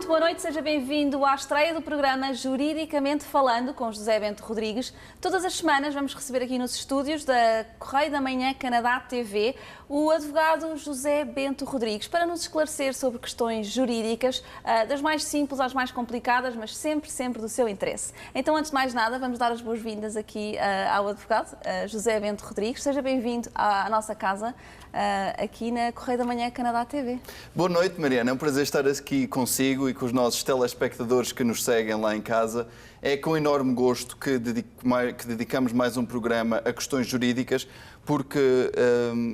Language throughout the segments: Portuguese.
muito boa noite, seja bem-vindo à estreia do programa Juridicamente Falando com José Bento Rodrigues. Todas as semanas vamos receber aqui nos estúdios da Correio da Manhã Canadá TV o advogado José Bento Rodrigues para nos esclarecer sobre questões jurídicas, das mais simples às mais complicadas, mas sempre do seu interesse. Então, antes de mais nada, vamos dar as boas-vindas aqui ao advogado José Bento Rodrigues. Seja bem-vindo à nossa casa, aqui na Correio da Manhã Canadá TV. Boa noite, Mariana. É um prazer estar aqui consigo e com os nossos telespectadores que nos seguem lá em casa. É com enorme gosto que dedicamos mais um programa a questões jurídicas, porque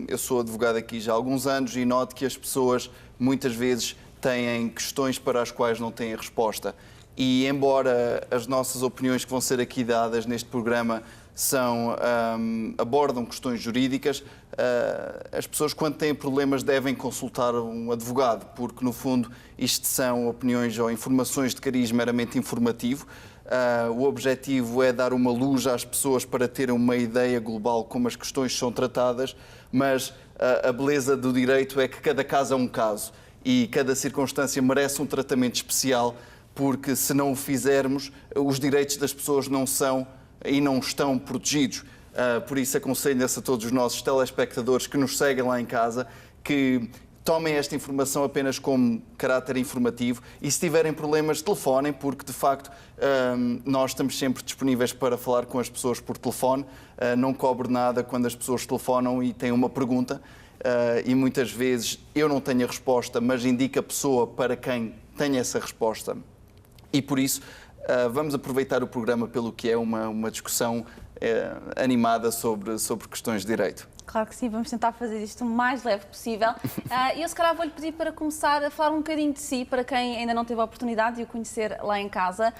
eu sou advogado aqui já há alguns anos e noto que as pessoas muitas vezes têm questões para as quais não têm resposta. E embora as nossas opiniões que vão ser aqui dadas neste programa abordam questões jurídicas, as pessoas, quando têm problemas, devem consultar um advogado, porque, no fundo, isto são opiniões ou informações de cariz meramente informativo. O objetivo é dar uma luz às pessoas para terem uma ideia global como as questões são tratadas, mas a beleza do direito é que cada caso é um caso e cada circunstância merece um tratamento especial, porque, se não o fizermos, os direitos das pessoas não são e não estão protegidos. Por isso, aconselho-se a todos os nossos telespectadores que nos seguem lá em casa que tomem esta informação apenas como caráter informativo e, se tiverem problemas, telefonem, porque, de facto, nós estamos sempre disponíveis para falar com as pessoas por telefone. Não cobre nada quando as pessoas telefonam e têm uma pergunta e, muitas vezes, eu não tenho a resposta, mas indico a pessoa para quem tem essa resposta. E, por isso, vamos aproveitar o programa pelo que é uma discussão animada sobre questões de direito. Claro que sim, vamos tentar fazer isto o mais leve possível. Eu, se calhar, vou-lhe pedir para começar a falar um bocadinho de si, para quem ainda não teve a oportunidade de o conhecer lá em casa.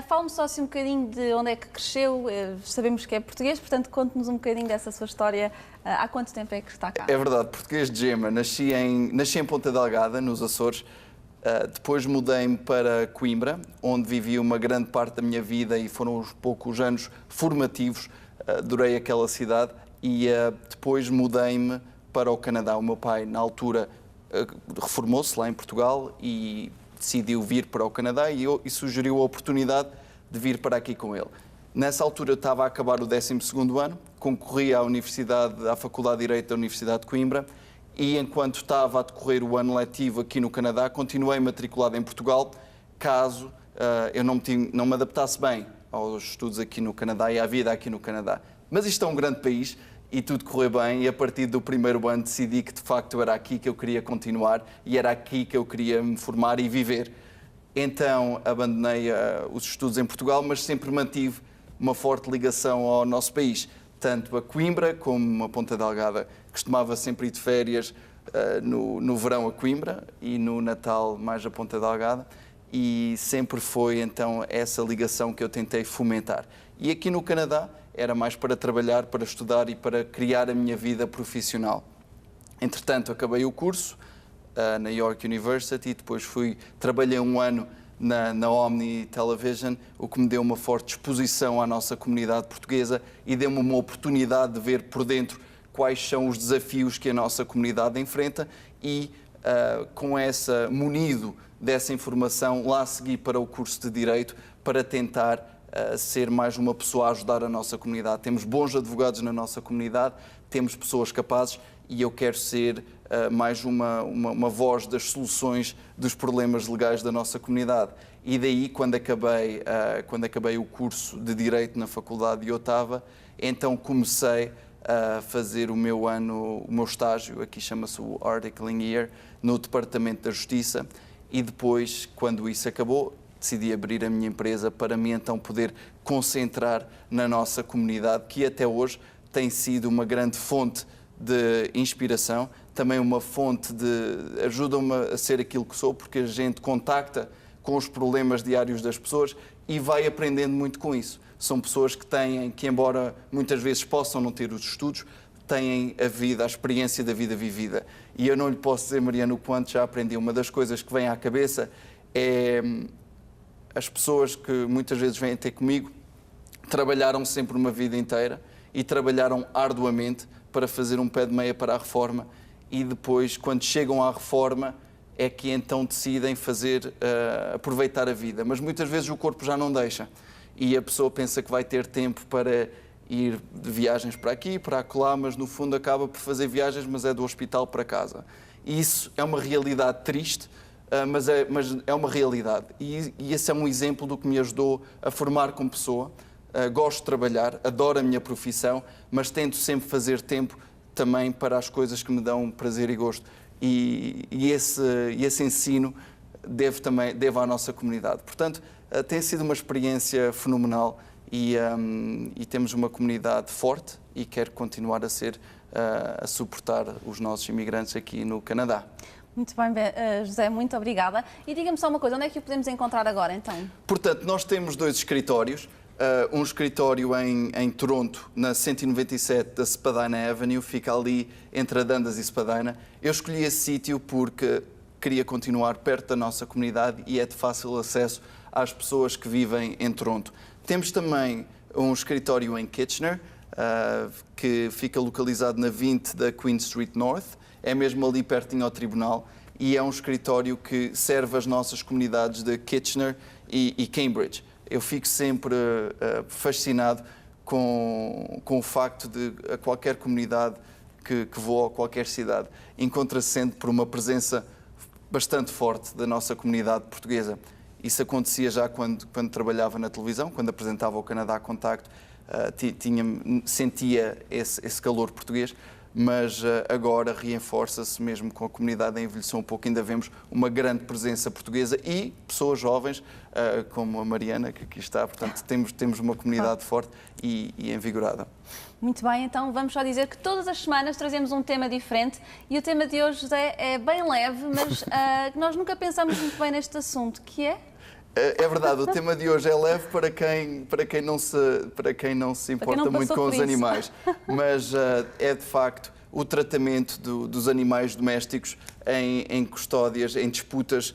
Fale-me só assim um bocadinho de onde é que cresceu. Sabemos que é português, portanto, conte-nos um bocadinho dessa sua história. Há quanto tempo é que está cá? É verdade, português de gema. Nasci em Ponta Delgada, nos Açores. Depois mudei-me para Coimbra, onde vivi uma grande parte da minha vida e foram os poucos anos formativos. Adorei aquela cidade e depois mudei-me para o Canadá. O meu pai, na altura, reformou-se lá em Portugal e decidiu vir para o Canadá e sugeriu a oportunidade de vir para aqui com ele. Nessa altura eu estava a acabar o 12º ano, concorri à Faculdade de Direito da Universidade de Coimbra. E, enquanto estava a decorrer o ano letivo aqui no Canadá, continuei matriculado em Portugal, caso eu não me adaptasse bem aos estudos aqui no Canadá e à vida aqui no Canadá. Mas isto é um grande país e tudo correu bem, e a partir do primeiro ano decidi que, de facto, era aqui que eu queria continuar e era aqui que eu queria me formar e viver. Então, abandonei os estudos em Portugal, mas sempre mantive uma forte ligação ao nosso país, tanto a Coimbra como a Ponta Delgada. Costumava sempre ir de férias no verão a Coimbra e no Natal mais a Ponta Delgada, e sempre foi então essa ligação que eu tentei fomentar. E aqui no Canadá era mais para trabalhar, para estudar e para criar a minha vida profissional. Entretanto, acabei o curso na York University, depois trabalhei um ano na Omni Television, o que me deu uma forte exposição à nossa comunidade portuguesa e deu-me uma oportunidade de ver por dentro quais são os desafios que a nossa comunidade enfrenta e, munido dessa informação, lá segui para o curso de Direito para tentar ser mais uma pessoa a ajudar a nossa comunidade. Temos bons advogados na nossa comunidade, temos pessoas capazes e eu quero ser mais uma voz das soluções dos problemas legais da nossa comunidade. E daí, quando acabei o curso de Direito na Faculdade de Ottawa, então comecei a fazer o meu estágio, aqui chama-se o Articling Year, no Departamento da Justiça, e depois, quando isso acabou, decidi abrir a minha empresa para me então poder concentrar na nossa comunidade, que até hoje tem sido uma grande fonte de inspiração, também uma fonte de ajuda-me a ser aquilo que sou, porque a gente contacta com os problemas diários das pessoas e vai aprendendo muito com isso. São pessoas que embora muitas vezes possam não ter os estudos, têm a experiência da vida vivida. E eu não lhe posso dizer, Mariana, o quanto já aprendi. Uma das coisas que vem à cabeça é as pessoas que muitas vezes vêm ter comigo trabalharam sempre uma vida inteira e trabalharam arduamente para fazer um pé de meia para a reforma, e depois, quando chegam à reforma, é que então decidem aproveitar a vida. Mas muitas vezes o corpo já não deixa e a pessoa pensa que vai ter tempo para ir de viagens para aqui, para acolá, mas no fundo acaba por fazer viagens, mas é do hospital para casa. E isso é uma realidade triste, mas é uma realidade. E esse é um exemplo do que me ajudou a formar como pessoa. Gosto de trabalhar, adoro a minha profissão, mas tento sempre fazer tempo também para as coisas que me dão prazer e gosto. E esse ensino deve à nossa comunidade. Portanto, tem sido uma experiência fenomenal e temos uma comunidade forte e quero continuar a suportar os nossos imigrantes aqui no Canadá. Muito bem, José, muito obrigada. E diga-me só uma coisa, onde é que o podemos encontrar agora, então? Portanto, nós temos 2 escritórios. Um escritório em Toronto, na 197 da Spadina Avenue, fica ali entre a Dundas e Spadina. Eu escolhi esse sítio porque queria continuar perto da nossa comunidade e é de fácil acesso às pessoas que vivem em Toronto. Temos também um escritório em Kitchener, que fica localizado na 20 da Queen Street North, é mesmo ali pertinho ao tribunal, e é um escritório que serve as nossas comunidades de Kitchener e Cambridge. Eu fico sempre fascinado com o facto de a qualquer comunidade que vou, a qualquer cidade, encontra-se sempre por uma presença bastante forte da nossa comunidade portuguesa. Isso acontecia já quando trabalhava na televisão, quando apresentava o Canadá Contacto, sentia esse calor português, mas agora reforça-se mesmo com a comunidade a envelhecer um pouco. Ainda vemos uma grande presença portuguesa e pessoas jovens, como a Mariana, que aqui está. Portanto, temos uma comunidade forte e envigorada. Muito bem, então vamos só dizer que todas as semanas trazemos um tema diferente e o tema de hoje, José, é bem leve, mas nós nunca pensamos muito bem neste assunto, que é? É verdade, o tema de hoje é leve para quem não se importa muito com os animais, mas é de facto o tratamento dos animais domésticos em custódias, em disputas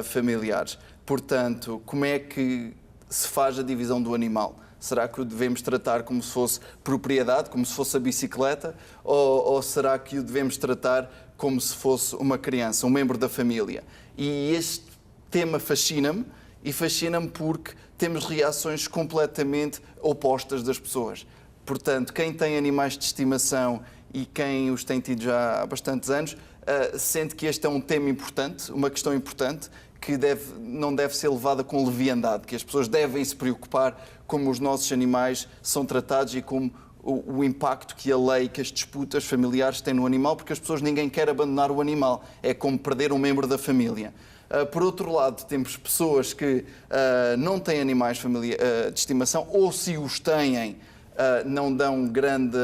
familiares. Portanto, como é que se faz a divisão do animal? Será que o devemos tratar como se fosse propriedade, como se fosse a bicicleta, ou será que o devemos tratar como se fosse uma criança, um membro da família? E este tema fascina-me. E fascina-me porque temos reações completamente opostas das pessoas. Portanto, quem tem animais de estimação e quem os tem tido já há bastantes anos, sente que este é um tema importante, uma questão importante, que não deve ser levada com leviandade, que as pessoas devem se preocupar como os nossos animais são tratados e como o impacto que a lei, que as disputas familiares têm no animal, porque as pessoas, ninguém quer abandonar o animal, é como perder um membro da família. Por outro lado, temos pessoas que não têm animais de estimação, ou se os têm, não dão grande...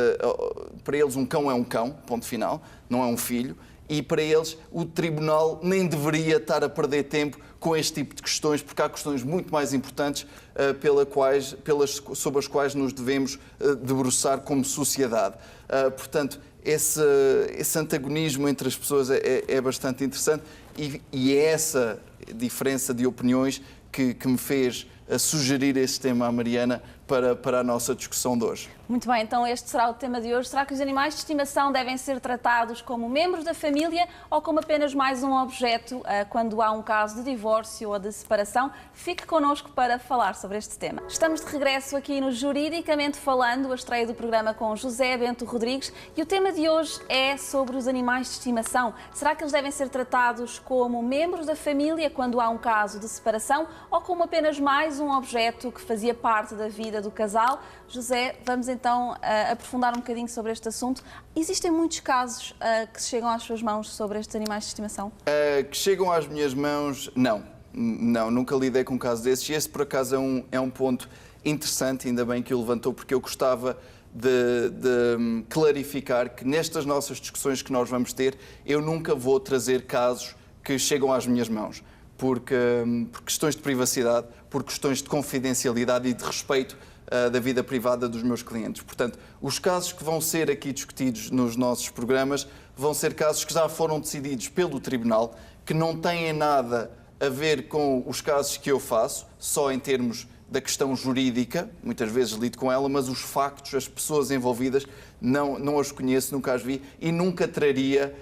Para eles um cão é um cão, ponto final, não é um filho, e para eles o tribunal nem deveria estar a perder tempo com este tipo de questões, porque há questões muito mais importantes sobre as quais nos devemos debruçar como sociedade. Portanto, esse antagonismo entre as pessoas é bastante interessante e é essa diferença de opiniões que me fez sugerir este tema à Mariana para a nossa discussão de hoje. Muito bem, então este será o tema de hoje. Será que os animais de estimação devem ser tratados como membros da família ou como apenas mais um objeto quando há um caso de divórcio ou de separação? Fique connosco para falar sobre este tema. Estamos de regresso aqui no Juridicamente Falando, a estreia do programa com José Bento Rodrigues, e o tema de hoje é sobre os animais de estimação. Será que eles devem ser tratados como membros da família quando há um caso de separação ou como apenas mais um objeto que fazia parte da vida do casal? José, vamos então aprofundar um bocadinho sobre este assunto. Existem muitos casos que chegam às suas mãos sobre estes animais de estimação? Que chegam às minhas mãos, não. Não, nunca lidei com um caso desses. E esse, por acaso, é um ponto interessante, ainda bem que o levantou, porque eu gostava de clarificar que nestas nossas discussões que nós vamos ter, eu nunca vou trazer casos que chegam às minhas mãos, por questões de privacidade, por questões de confidencialidade e de respeito da vida privada dos meus clientes. Portanto, os casos que vão ser aqui discutidos nos nossos programas vão ser casos que já foram decididos pelo Tribunal, que não têm nada a ver com os casos que eu faço, só em termos da questão jurídica, muitas vezes lido com ela, mas os factos, as pessoas envolvidas, não as conheço, nunca as vi e nunca traria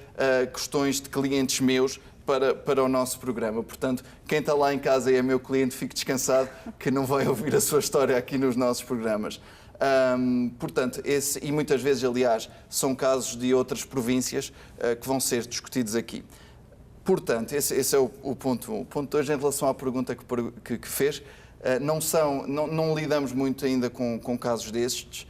questões de clientes meus para o nosso programa. Portanto, quem está lá em casa e é meu cliente, fique descansado que não vai ouvir a sua história aqui nos nossos programas. Portanto, e muitas vezes, aliás, são casos de outras províncias que vão ser discutidos aqui. Portanto, esse é o ponto 2 em relação à pergunta que fez. Não lidamos muito ainda com casos destes,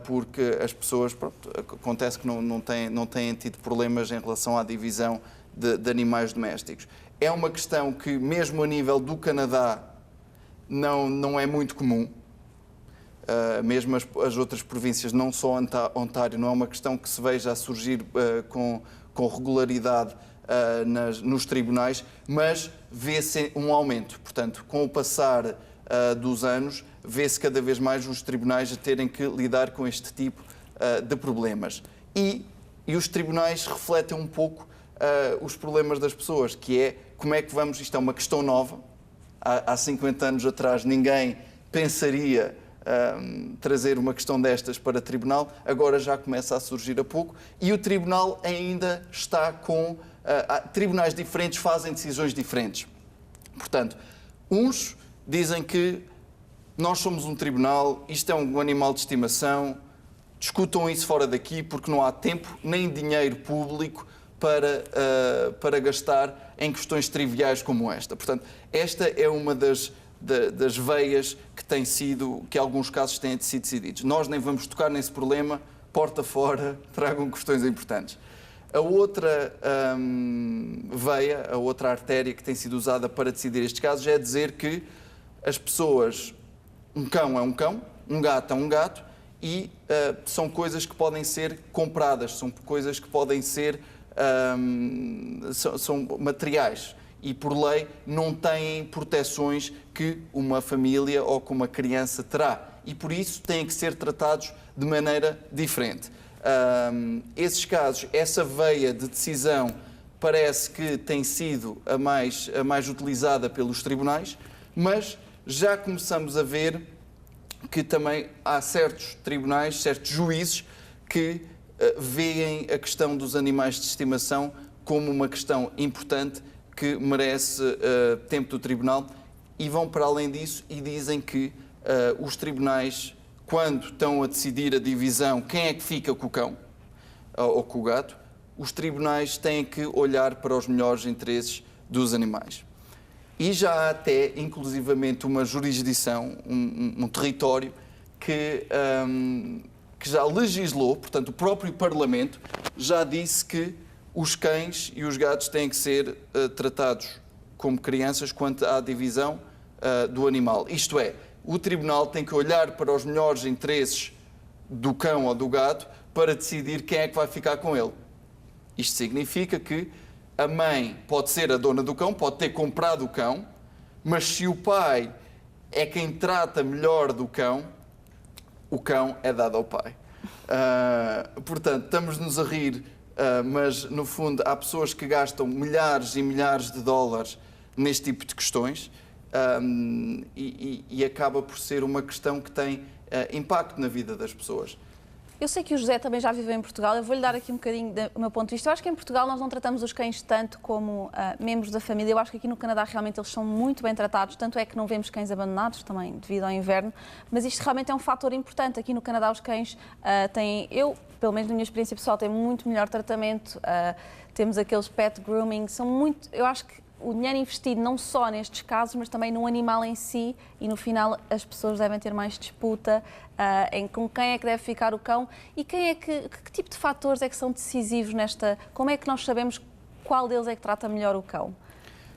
porque as pessoas, acontece que não têm tido problemas em relação à divisão de animais domésticos. É uma questão que, mesmo a nível do Canadá, não é muito comum. Mesmo as outras províncias, não só Ontário, não é uma questão que se veja a surgir com regularidade nos tribunais, mas vê-se um aumento. Portanto, com o passar dos anos, vê-se cada vez mais os tribunais a terem que lidar com este tipo de problemas. E os tribunais refletem um pouco os problemas das pessoas, que é como é que vamos... Isto é uma questão nova. Há 50 anos atrás ninguém pensaria trazer uma questão destas para o tribunal, agora já começa a surgir a pouco, e o tribunal ainda está com... tribunais diferentes fazem decisões diferentes. Portanto, uns dizem que nós somos um tribunal, isto é um animal de estimação, discutam isso fora daqui porque não há tempo nem dinheiro público para gastar em questões triviais como esta. Portanto, esta é uma das veias que alguns casos têm sido decididos. Nós nem vamos tocar nesse problema, porta fora, tragam questões importantes. A outra veia, a outra artéria que tem sido usada para decidir estes casos é dizer que as pessoas, um cão é um cão, um gato é um gato, e são coisas que podem ser compradas, são coisas que podem ser, são materiais. E, por lei, não têm proteções que uma família ou que uma criança terá. E, por isso, têm que ser tratados de maneira diferente. Esses casos, essa veia de decisão parece que tem sido a mais utilizada pelos tribunais, mas já começamos a ver que também há certos tribunais, certos juízes, que veem a questão dos animais de estimação como uma questão importante que merece tempo do tribunal, e vão para além disso e dizem que os tribunais, quando estão a decidir a divisão, quem é que fica com o cão ou com o gato, os tribunais têm que olhar para os melhores interesses dos animais. E já há até, inclusivamente, uma jurisdição, um território que já legislou, portanto, o próprio Parlamento já disse que os cães e os gatos têm que ser tratados como crianças quanto à divisão do animal. Isto é, o tribunal tem que olhar para os melhores interesses do cão ou do gato para decidir quem é que vai ficar com ele. Isto significa que a mãe pode ser a dona do cão, pode ter comprado o cão, mas se o pai é quem trata melhor do cão, o cão é dado ao pai. Portanto, estamos-nos a rir, mas, no fundo, há pessoas que gastam milhares e milhares de dólares neste tipo de questões, e acaba por ser uma questão que tem impacto na vida das pessoas. Eu sei que o José também já viveu em Portugal, eu vou-lhe dar aqui um bocadinho do meu ponto de vista. Eu acho que em Portugal nós não tratamos os cães tanto como membros da família. Eu acho que aqui no Canadá realmente eles são muito bem tratados, tanto é que não vemos cães abandonados também devido ao inverno, mas isto realmente é um fator importante. Aqui no Canadá os cães têm, pelo menos na minha experiência pessoal, têm muito melhor tratamento, temos aqueles pet grooming, eu acho que o dinheiro investido não só nestes casos, mas também no animal em si, e no final as pessoas devem ter mais disputa em com quem é que deve ficar o cão e que tipo de fatores é que são decisivos nesta... Como é que nós sabemos qual deles é que trata melhor o cão?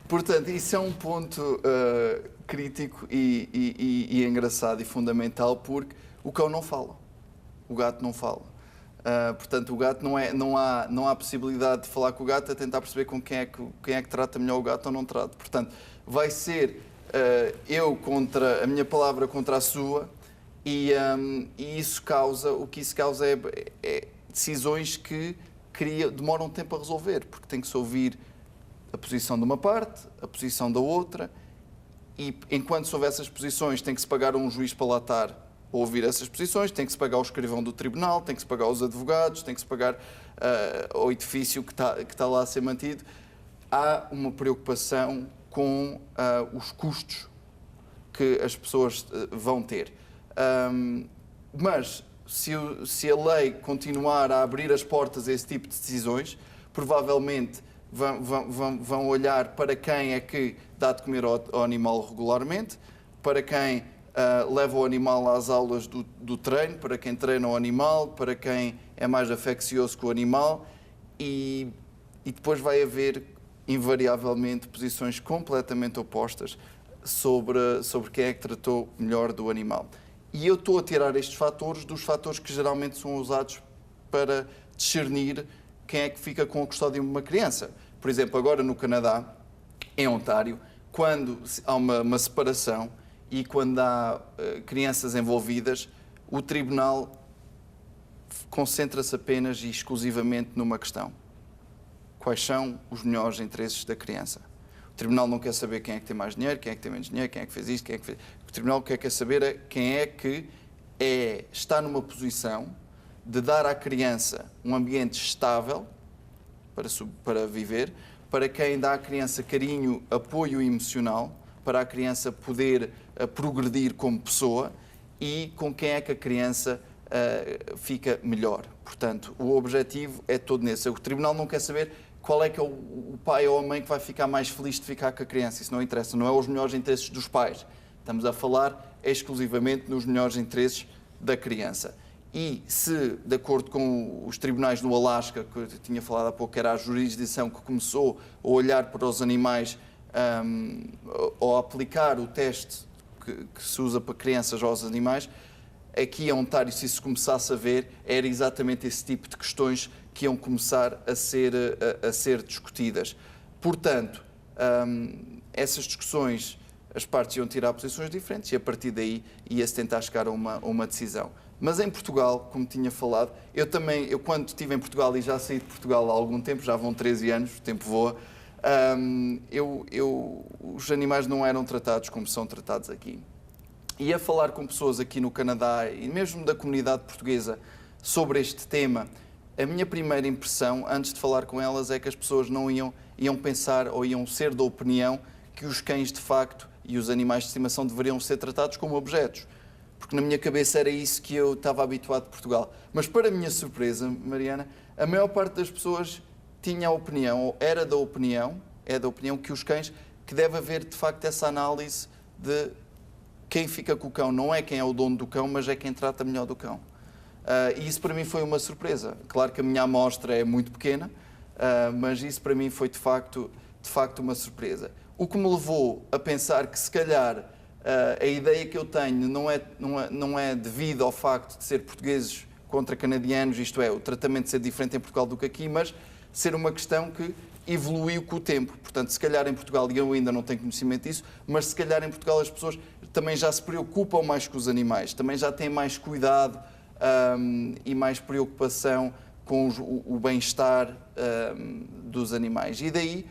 Portanto, isso é um ponto crítico e engraçado e fundamental, porque o cão não fala, o gato não fala. Portanto, o gato não há possibilidade de falar com o gato a tentar perceber com quem é que trata melhor o gato ou não trata. Portanto, vai ser eu contra a minha palavra contra a sua, e isso causa, o que isso causa é decisões que demoram tempo a resolver, porque tem que se ouvir a posição de uma parte, a posição da outra, e enquanto se houver essas posições tem que se pagar um juiz para lá estar a ouvir essas posições, tem que se pagar o escrivão do tribunal, tem que se pagar os advogados, tem que se pagar o edifício que está lá a ser mantido. há uma preocupação com os custos que as pessoas vão ter. Mas se a lei continuar a abrir as portas a esse tipo de decisões, provavelmente vão olhar para quem é que dá de comer ao animal regularmente, para quem leva o animal às aulas do treino, para quem treina o animal, para quem é mais afeccioso com o animal, e depois vai haver, invariavelmente, posições completamente opostas sobre quem é que tratou melhor do animal. E eu estou a tirar estes fatores dos fatores que geralmente são usados para discernir quem é que fica com a custódia de uma criança. Por exemplo, agora no Canadá, em Ontário, quando há uma separação e quando há crianças envolvidas, o tribunal concentra-se apenas e exclusivamente numa questão: quais são os melhores interesses da criança. O tribunal não quer saber quem é que tem mais dinheiro, quem é que tem menos dinheiro, quem é que fez isto, quem é que fez... O tribunal quer saber é quem é que está numa posição de dar à criança um ambiente estável para viver, para quem dá à criança carinho, apoio emocional, para a criança poder progredir como pessoa, e com quem é que a criança fica melhor. Portanto, o objetivo é todo nesse. O tribunal não quer saber qual é que é o pai ou a mãe que vai ficar mais feliz de ficar com a criança. Isso não interessa, não é os melhores interesses dos pais. Estamos a falar exclusivamente nos melhores interesses da criança. E se, de acordo com os tribunais no Alasca, que eu tinha falado há pouco, era a jurisdição que começou a olhar para os animais ou a aplicar o teste que se usa para crianças aos animais, aqui em Ontário, se isso começasse a ver, era exatamente esse tipo de questões que iam começar a ser discutidas. Portanto, essas discussões, as partes iam tirar posições diferentes e a partir daí ia-se tentar chegar a uma decisão. Mas em Portugal, como tinha falado, eu quando estive em Portugal, e já saí de Portugal há algum tempo, já vão 13 anos, o tempo voa, os animais não eram tratados como são tratados aqui. E a falar com pessoas aqui no Canadá e mesmo da comunidade portuguesa sobre este tema, a minha primeira impressão, antes de falar com elas, é que as pessoas não iam pensar ou iam ser da opinião que os cães, de facto, e os animais de estimação deveriam ser tratados como objetos. Porque na minha cabeça era isso que eu estava habituado de Portugal. Mas, para a minha surpresa, Mariana, a maior parte das pessoas tinha a opinião, ou é da opinião que os cães, que deve haver, de facto, essa análise de quem fica com o cão. Não é quem é o dono do cão, mas é quem trata melhor do cão. E isso para mim foi uma surpresa. Claro que a minha amostra é muito pequena, mas isso para mim foi de facto uma surpresa. O que me levou a pensar que, se calhar, a ideia que eu tenho não é devido ao facto de ser portugueses contra canadianos, isto é, o tratamento ser diferente em Portugal do que aqui, mas ser uma questão que evoluiu com o tempo. Portanto, se calhar em Portugal, e eu ainda não tenho conhecimento disso, mas se calhar em Portugal as pessoas também já se preocupam mais com os animais, também já têm mais cuidado e mais preocupação com o bem-estar dos animais. E daí,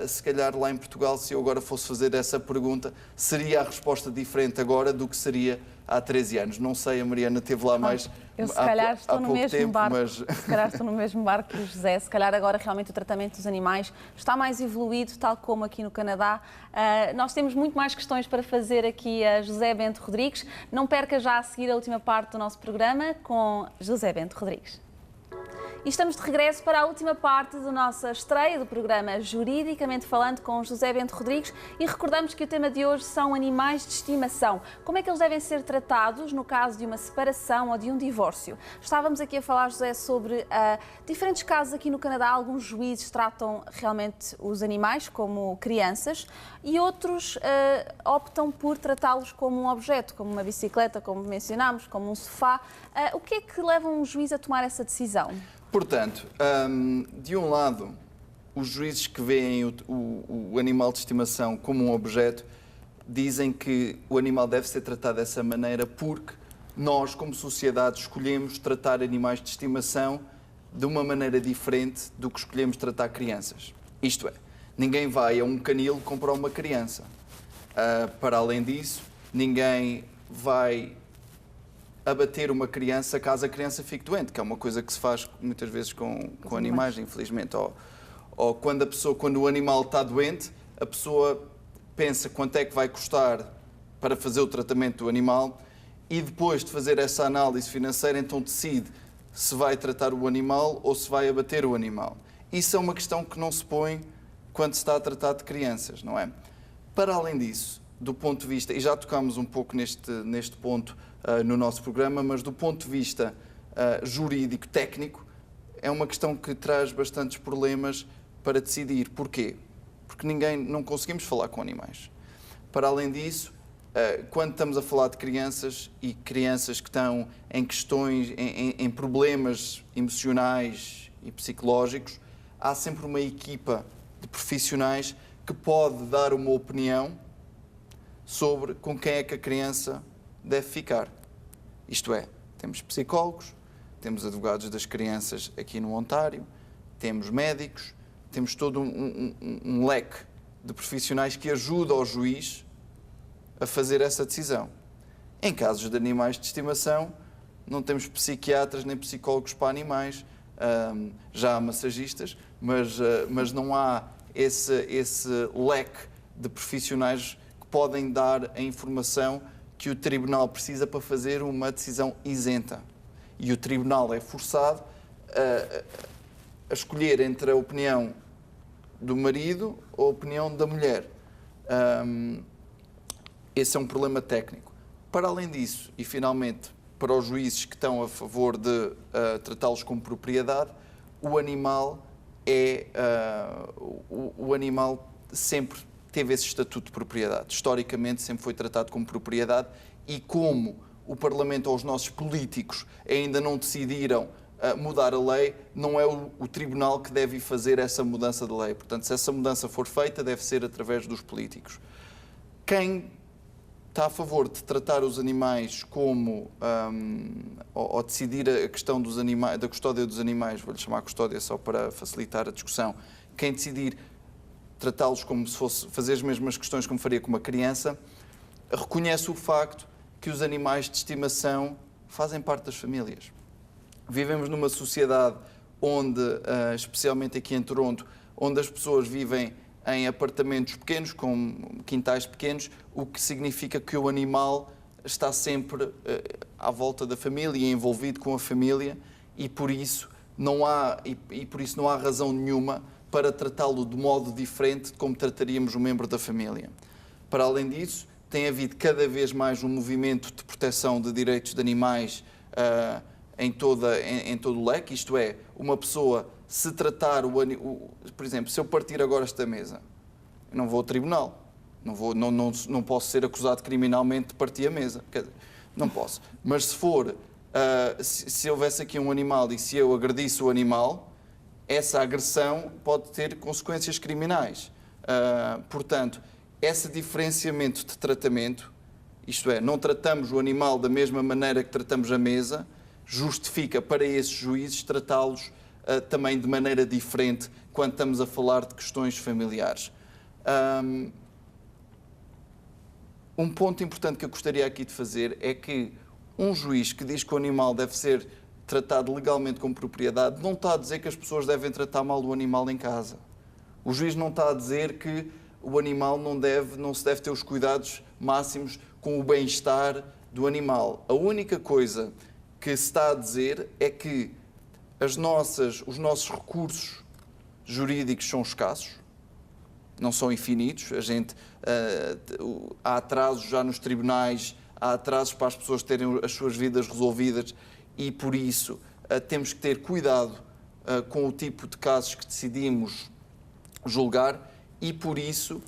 se calhar lá em Portugal, se eu agora fosse fazer essa pergunta, seria a resposta diferente agora do que seria há 13 anos. Não sei, a Mariana esteve lá mais eu, se calhar, estou no mesmo tempo, barco, mas... se calhar estou no mesmo barco que o José. Se calhar agora realmente o tratamento dos animais está mais evoluído, tal como aqui no Canadá. Nós temos muito mais questões para fazer aqui a José Bento Rodrigues. Não perca já a seguir a última parte do nosso programa com José Bento Rodrigues. E estamos de regresso para a última parte da nossa estreia do programa Juridicamente Falando com José Bento Rodrigues, e recordamos que o tema de hoje são animais de estimação. Como é que eles devem ser tratados no caso de uma separação ou de um divórcio? Estávamos aqui a falar, José, sobre diferentes casos aqui no Canadá. Alguns juízes tratam realmente os animais como crianças e outros optam por tratá-los como um objeto, como uma bicicleta, como mencionámos, como um sofá. O que é que leva um juiz a tomar essa decisão? Portanto, de um lado, os juízes que veem o animal de estimação como um objeto dizem que o animal deve ser tratado dessa maneira porque nós, como sociedade, escolhemos tratar animais de estimação de uma maneira diferente do que escolhemos tratar crianças. Isto é, ninguém vai a um canil comprar uma criança. Para além disso, ninguém vai abater uma criança caso a criança fique doente, que é uma coisa que se faz muitas vezes com animais, infelizmente, Ou quando o animal está doente, a pessoa pensa quanto é que vai custar para fazer o tratamento do animal e depois de fazer essa análise financeira, então decide se vai tratar o animal ou se vai abater o animal. Isso é uma questão que não se põe quando se está a tratar de crianças, não é? Para além disso, do ponto de vista, e já tocámos um pouco neste ponto no nosso programa, mas do ponto de vista jurídico, técnico, é uma questão que traz bastantes problemas para decidir. Porquê? Porque não conseguimos falar com animais. Para além disso, quando estamos a falar de crianças e crianças que estão em questões, em problemas emocionais e psicológicos, há sempre uma equipa de profissionais que pode dar uma opinião sobre com quem é que a criança deve ficar. Isto é, temos psicólogos, temos advogados das crianças aqui no Ontário, temos médicos, temos todo um leque de profissionais que ajudam ao juiz a fazer essa decisão. Em casos de animais de estimação, não temos psiquiatras nem psicólogos para animais, já há massagistas, mas não há esse leque de profissionais que podem dar a informação que o tribunal precisa para fazer uma decisão isenta. E o tribunal é forçado a escolher entre a opinião do marido ou a opinião da mulher. Esse é um problema técnico. Para além disso, e finalmente, para os juízes que estão a favor de tratá-los como propriedade, o animal sempre teve esse estatuto de propriedade. Historicamente, sempre foi tratado como propriedade e como o Parlamento ou os nossos políticos ainda não decidiram mudar a lei, não é o Tribunal que deve fazer essa mudança de lei. Portanto, se essa mudança for feita, deve ser através dos políticos. Quem está a favor de tratar os animais como, ou decidir a questão dos animais, da custódia dos animais, vou-lhe chamar custódia só para facilitar a discussão, quem decidir tratá-los como se fosse fazer as mesmas questões como faria com uma criança, reconhece o facto que os animais de estimação fazem parte das famílias. Vivemos numa sociedade onde, especialmente aqui em Toronto, onde as pessoas vivem em apartamentos pequenos, com quintais pequenos, o que significa que o animal está sempre à volta da família e envolvido com a família e por isso não há razão nenhuma para tratá-lo de modo diferente de como trataríamos um membro da família. Para além disso, tem havido cada vez mais um movimento de proteção de direitos de animais em todo o leque, isto é, uma pessoa se tratar por exemplo, se eu partir agora esta mesa, eu não vou ao tribunal, não posso ser acusado criminalmente de partir a mesa, quer dizer, não posso. Mas se for, se houvesse aqui um animal e se eu agredisse o animal, essa agressão pode ter consequências criminais. Portanto, esse diferenciamento de tratamento, isto é, não tratamos o animal da mesma maneira que tratamos a mesa, justifica para esses juízes tratá-los também de maneira diferente quando estamos a falar de questões familiares. Um ponto importante que eu gostaria aqui de fazer é que um juiz que diz que o animal deve ser tratado legalmente como propriedade não está a dizer que as pessoas devem tratar mal o animal em casa. O juiz não está a dizer que o animal não se deve ter os cuidados máximos com o bem-estar do animal. A única coisa que se está a dizer é que os nossos recursos jurídicos são escassos, não são infinitos. Há atrasos já nos tribunais, há atrasos para as pessoas terem as suas vidas resolvidas e, por isso, temos que ter cuidado com o tipo de casos que decidimos julgar e, por isso,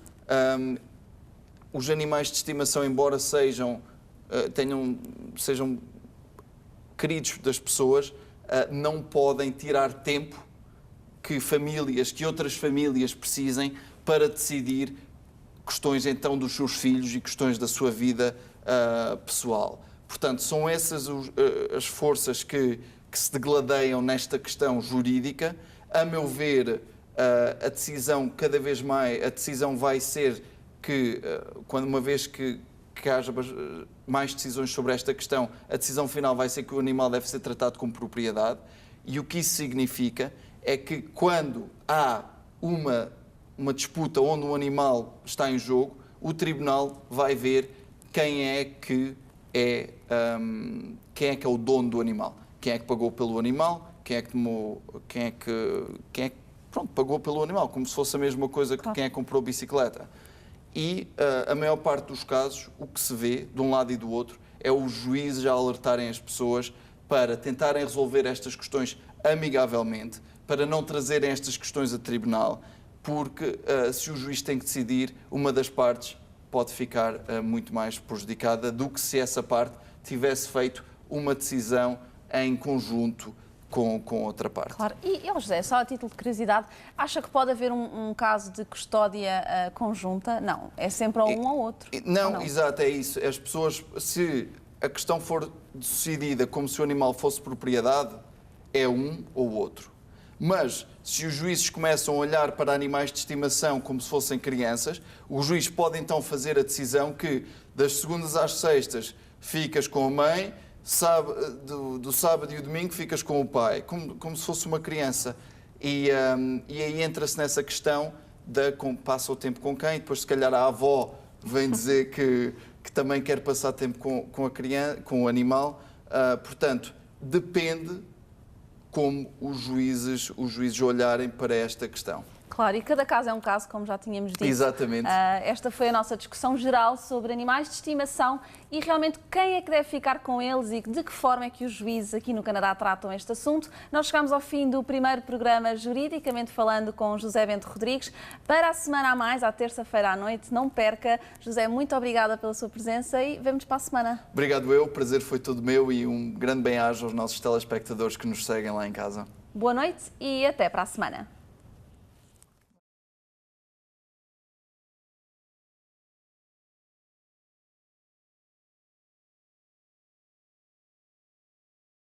os animais de estimação, embora sejam queridos das pessoas, não podem tirar tempo que outras famílias precisem para decidir questões então dos seus filhos e questões da sua vida pessoal. Portanto, são essas as forças que se degladeiam nesta questão jurídica. A meu ver, a decisão vai ser que, uma vez que haja mais decisões sobre esta questão, a decisão final vai ser que o animal deve ser tratado como propriedade. E o que isso significa é que quando há uma disputa onde um animal está em jogo, o tribunal vai ver quem é que é o dono do animal, quem é que pagou pelo animal, pronto, pagou pelo animal, como se fosse a mesma coisa que quem é que comprou a bicicleta. E a maior parte dos casos, o que se vê de um lado e do outro é os juízes a alertarem as pessoas para tentarem resolver estas questões amigavelmente, para não trazerem estas questões a tribunal, porque se o juiz tem que decidir, uma das partes pode ficar muito mais prejudicada do que se essa parte tivesse feito uma decisão em conjunto com outra parte. Claro. E José, só a título de curiosidade, acha que pode haver um caso de custódia conjunta? Não, é sempre ou um ou outro. Não, exato, é isso. As pessoas, se a questão for decidida como se o animal fosse propriedade, é um ou outro. Mas, se os juízes começam a olhar para animais de estimação como se fossem crianças, o juiz pode então fazer a decisão que, das segundas às sextas, ficas com a mãe, do sábado e o domingo ficas com o pai, como se fosse uma criança. E aí entra-se nessa questão passa o tempo com quem, depois se calhar a avó vem dizer que também quer passar tempo com a criança, com o animal. Portanto, depende como os juízes olharem para esta questão. Claro, e cada caso é um caso, como já tínhamos dito. Exatamente. Esta foi a nossa discussão geral sobre animais de estimação e realmente quem é que deve ficar com eles e de que forma é que os juízes aqui no Canadá tratam este assunto. Nós chegamos ao fim do primeiro programa Juridicamente Falando com José Bento Rodrigues. Para a semana a mais, à terça-feira à noite, não perca. José, muito obrigada pela sua presença e vemo-nos para a semana. Obrigado eu, o prazer foi todo meu e um grande bem-aja aos nossos telespectadores que nos seguem lá em casa. Boa noite e até para a semana.